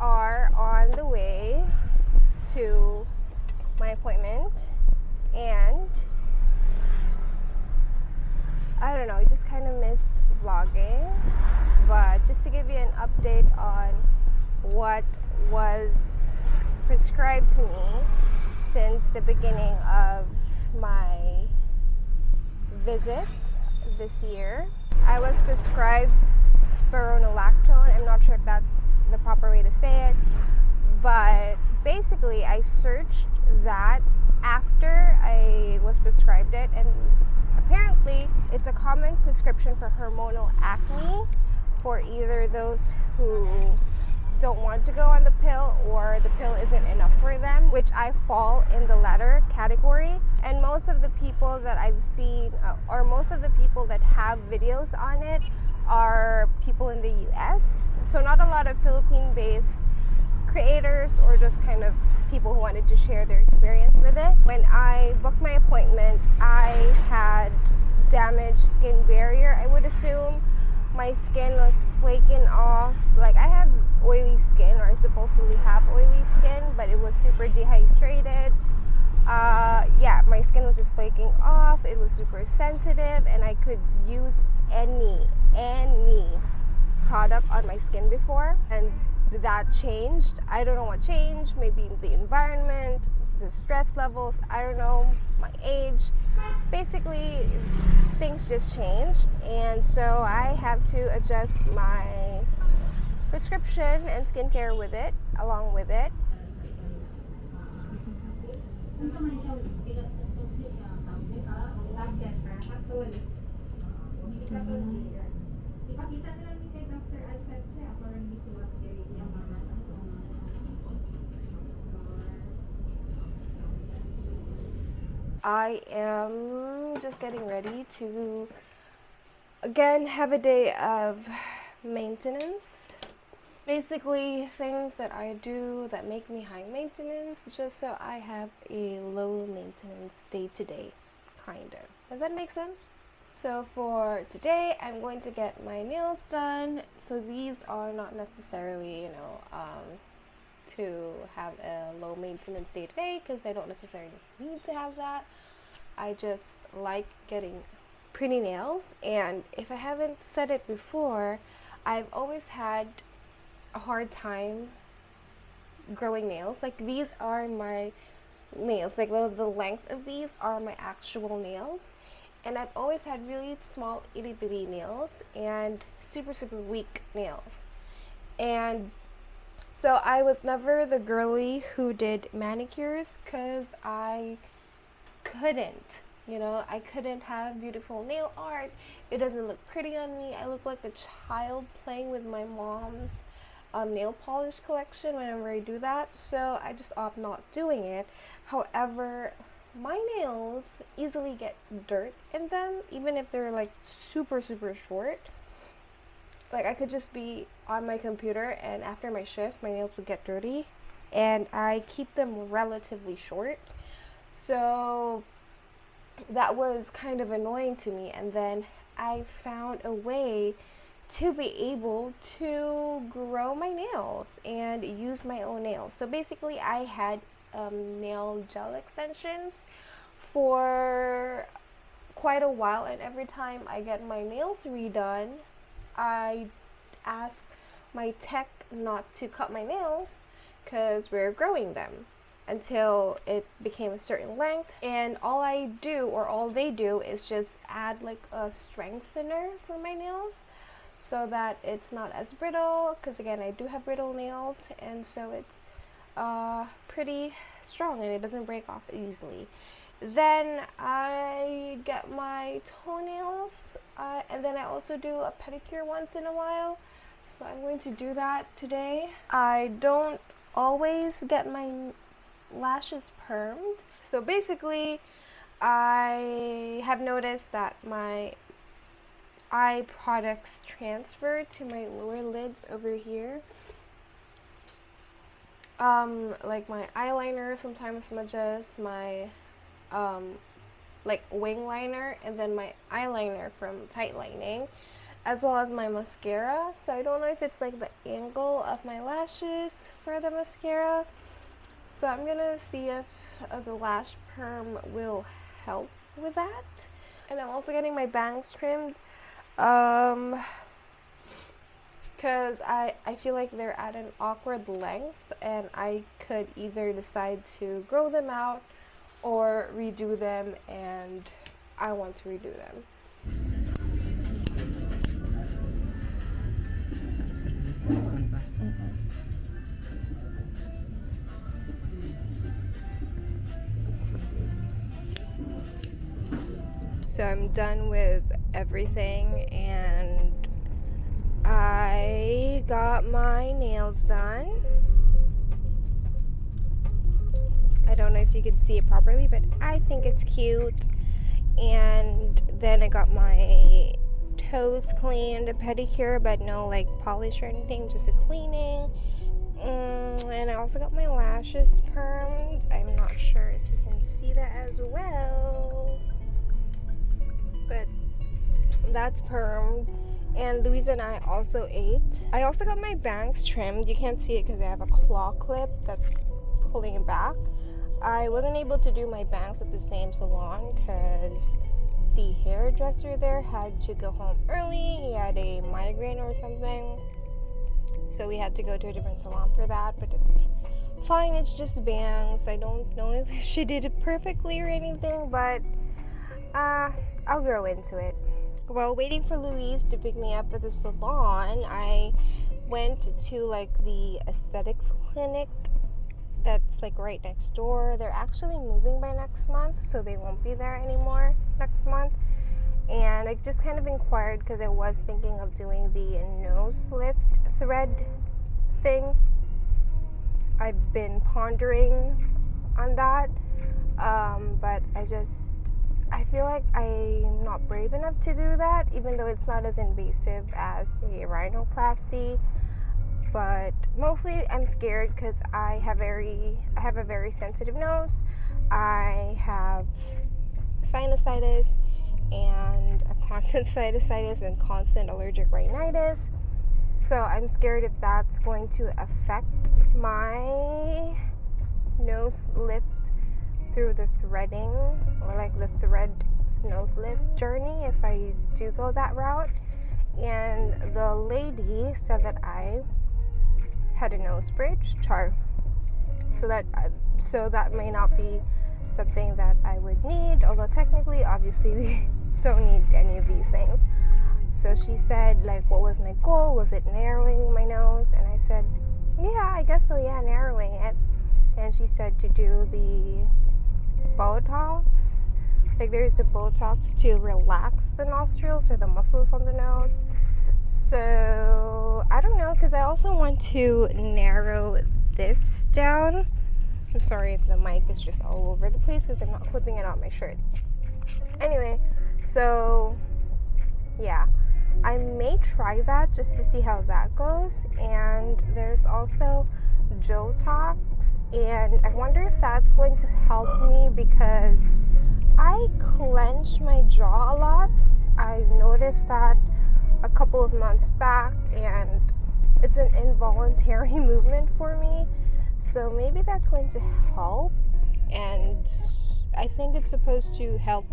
are on the way to my appointment, and I don't know, I just kind of missed vlogging, but just to give you an update on what was prescribed to me since the beginning of my visit this year. I was prescribed spironolactone. I'm not sure if that's the proper way to say it, but basically I searched that after I was prescribed it, and apparently it's a common prescription for hormonal acne for either those who don't want to go on the pill or the pill isn't enough for them, which I fall in the latter category. And most of the people that I've seen, or most of the people that have videos on it, are people in the US. So not a lot of Philippine-based creators or just kind of people who wanted to share their experience with it. When I booked my appointment, I had damaged skin barrier, I would assume. My skin was flaking off. Like, I have oily skin, or I supposedly have oily skin, but it was super dehydrated. Yeah, my skin was just flaking off. It was super sensitive, and I could use any product on my skin before, and that changed. I don't know what changed. Maybe the environment, the stress levels, I don't know, my age. Basically, things just changed, and so I have to adjust my prescription and skincare with it, along with it. I am just getting ready to again have a day of maintenance. Basically, things that I do that make me high maintenance, just so I have a low maintenance day to day, kind of. Does that make sense? So for today, I'm going to get my nails done. So these are not necessarily, to have a low maintenance day to day, because I don't necessarily need to have that. I just like getting pretty nails, and if I haven't said it before, I've always had a hard time growing nails. Like, these are my nails, like the length of these are my actual nails, and I've always had really small itty bitty nails and super weak nails. And so I was never the girly who did manicures, because I couldn't, I couldn't have beautiful nail art. It doesn't look pretty on me. I look like a child playing with my mom's nail polish collection whenever I do that, so I just opt not doing it. However, my nails easily get dirt in them, even if they're like super short. Like, I could just be on my computer, and after my shift, my nails would get dirty, and I keep them relatively short. So that was kind of annoying to me, and then I found a way to be able to grow my nails and use my own nails. So basically, I had nail gel extensions for quite a while, and every time I get my nails redone, I ask my tech not to cut my nails because we're growing them until it became a certain length, and all they do is just add like a strengthener for my nails so that it's not as brittle, because again, I do have brittle nails, and so it's pretty strong and it doesn't break off easily. Then I get my toenails, and then I also do a pedicure once in a while, so I'm going to do that today. I don't always get my lashes permed, so basically I have noticed that my eye products transfer to my lower lids over here. Like my eyeliner sometimes smudges, my like wing liner, and then my eyeliner from tight lining. as well as my mascara. So I don't know if it's like the angle of my lashes for the mascara. So I'm gonna see if the lash perm will help with that. And I'm also getting my bangs trimmed because I feel like they're at an awkward length, and I could either decide to grow them out or redo them, and I want to redo them. So I'm done with everything, and I got my nails done. I don't know if you can see it properly, but I think it's cute. And then I got my toes cleaned, a pedicure, but no like polish or anything, just a cleaning. And I also got my lashes permed. I'm not sure if you can see that as well, but that's permed. And Louisa and I also ate. I also got my bangs trimmed. You can't see it because I have a claw clip that's pulling it back. I wasn't able to do my bangs at the same salon because the hairdresser there had to go home early. He had a migraine or something, so we had to go to a different salon for that. But it's fine, it's just bangs. I don't know if she did it perfectly or anything, but I'll grow into it. While waiting for Louise to pick me up at the salon, I went to like the aesthetics clinic that's like right next door. They're actually moving by next month, so they won't be there anymore next month. And I just kind of inquired because I was thinking of doing the nose lift thread thing. I've been pondering on that, but I feel like I'm not brave enough to do that, even though it's not as invasive as a rhinoplasty. But mostly I'm scared because I have a very sensitive nose. I have sinusitis and a constant sinusitis and constant allergic rhinitis. So I'm scared if that's going to affect my nose lift through the threading, or like the thread nose lift journey, if I do go that route. And the lady said that I had a nose bridge, so that may not be something that I would need, although technically, obviously, we don't need any of these things. So she said, like, what was my goal? Was it narrowing my nose? And I said, yeah, I guess so, yeah, narrowing it. And she said to do the Botox. Like, there's a Botox to relax the nostrils or the muscles on the nose. So I don't know, because I also want to narrow this down. I'm sorry if the mic is just all over the place because I'm not clipping it on my shirt. Anyway, so yeah, I may try that just to see how that goes. And there's also Jotox, and I wonder if that's going to help me because I clench my jaw a lot. I noticed that a couple of months back, and it's an involuntary movement for me, so maybe that's going to help. And I think it's supposed to help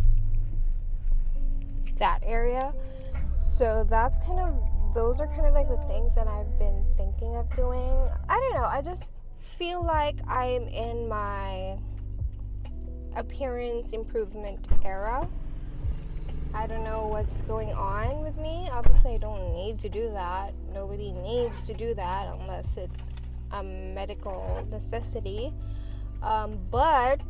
that area. So those are kind of like the things that I've been thinking of doing. I don't know, I just feel like I'm in my appearance improvement era. I don't know what's going on with me. Obviously, I don't need to do that. Nobody needs to do that unless it's a medical necessity. But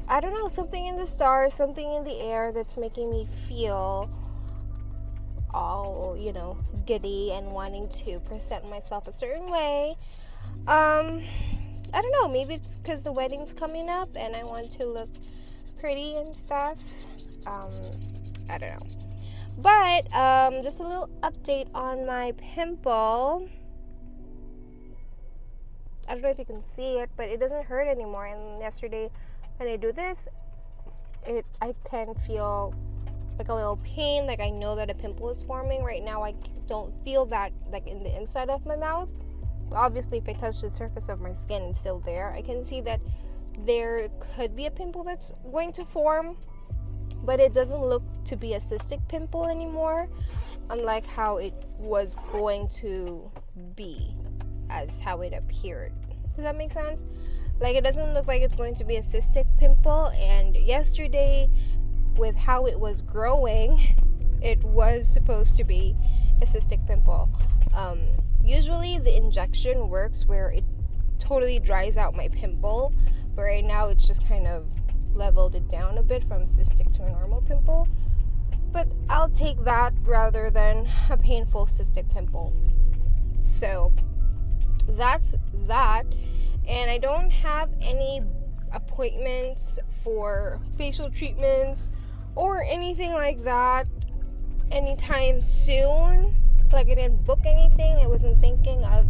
I don't know, something in the stars, something in the air that's making me feel all, giddy and wanting to present myself a certain way. I don't know, maybe it's because the wedding's coming up and I want to look pretty and stuff. I don't know. But just a little update on my pimple. I don't know if you can see it, but it doesn't hurt anymore. And yesterday when I do this, I can feel like a little pain, like I know that a pimple is forming. Right now I don't feel that like in the inside of my mouth. Obviously, if I touch the surface of my skin, it's still there. I can see that there could be a pimple that's going to form, but it doesn't look to be a cystic pimple anymore, unlike how it was going to be as how it appeared. Does that make sense? Like, it doesn't look like it's going to be a cystic pimple, and yesterday with how it was growing, it was supposed to be a cystic pimple. Usually the injection works where it totally dries out my pimple, but right now it's just kind of leveled it down a bit from cystic to a normal pimple. But I'll take that rather than a painful cystic pimple. So that's that. And I don't have any appointments for facial treatments or anything like that anytime soon. Like, I didn't book anything. I wasn't thinking of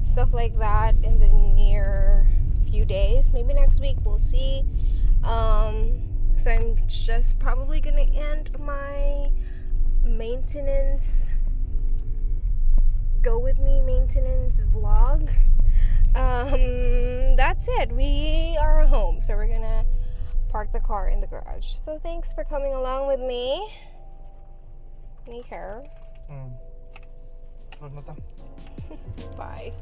stuff like that in the near few days. Maybe next week, we'll see. So I'm just probably gonna end my maintenance, go with me maintenance vlog. That's it. We are home, so we're gonna park the car in the garage. So thanks for coming along with me. Take care. Bye.